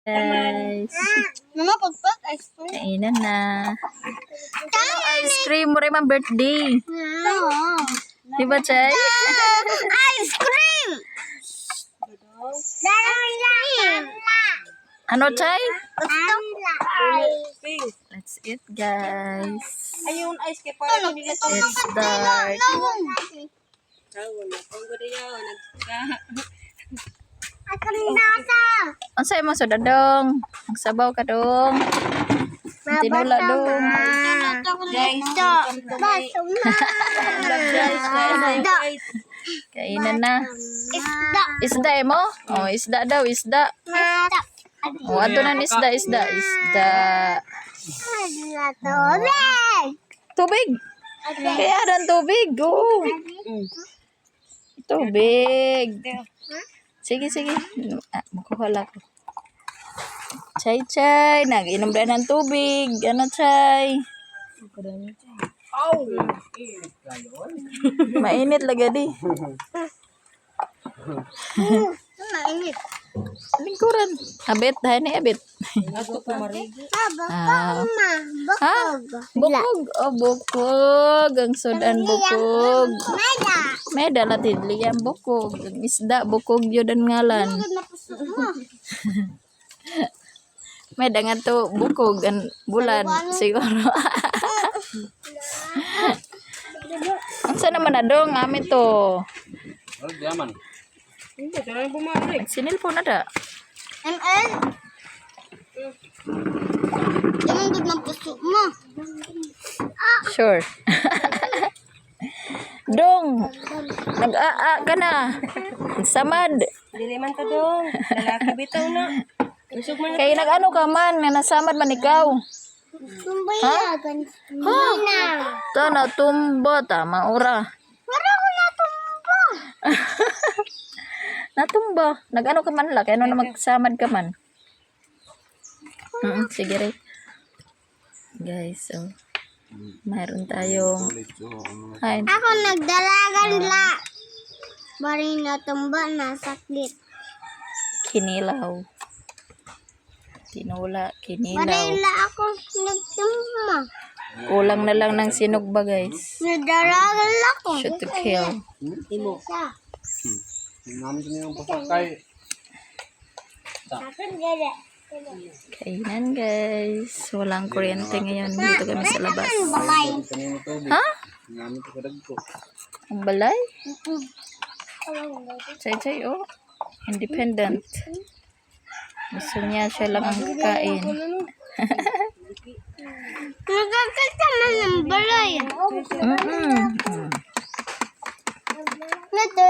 Guys, Mama, pagpag ice cream. kainan na. Ano ice cream mo rin birthday? Diba, Chay? Ice cream! Ano, Chay? Ice Let's eat, guys. Ayun, ice cream para hindi na It's dark. tawon na. Kung gusto yun, Ang sa'yo mo, sudadong. Ang sabaw ka, dong. Tinula, dong. guys, Kainan na. Isda. Isda mo? Oh, isda daw, isda. Oh, ato na isda. Tubig. Kaya dan tubig. Oh. Tubig. Sige. Makuha lang ko. Chay. Nag-inom na ng tubig. Ano, Chay? Mainit lagi di. Mainit. Lingkuran. Abit. Dahil ni abit. Ah. Ha? Bukog. Oh, bukog. Ang sudan bukog. Meda latin liyan bukog. Ang isda bukog yun ang ngalan. Meda nga to bukog. Ang bulan siguro. Ang sana naman na dong. Amin to. hindi ka lang bumalik. Sinilpo na da. ML? Yung good ng puso mo. Sure. Dong. Nag-aa ka na. Samad. Dili man to dong. Lalaki bitaw na. Usog man na. Kaya nag-ano ka man. Nga nasamad man ikaw. Tumbayagan. Ha? Ta natumba. Tama ora. Wala ko natumba. Natumba. Nag-ano ka man la. Kaya na magsamad ka man. Sige rin. Guys, so. Mayroon tayong. Ay, Ako nagdalagan la. Bari natumba na sakit. kinilaw. Tinula, Bari kinilaw. la ako nagtumba. Kulang na lang ng sinugba, guys. Nagdalagan la ako. Shoot to kill. Imo. Namin sa yung pasakay. Akin gala. Kainan, guys. Walang kuryente ngayon. Dito kami sa labas. Balay. Kanino to? Ha? Namin to kadag ko. Ang balay? Chay, oh. Independent. Gusto niya siya lang ang kakain. Nagkakita man ng balay. Mm-mm. Ito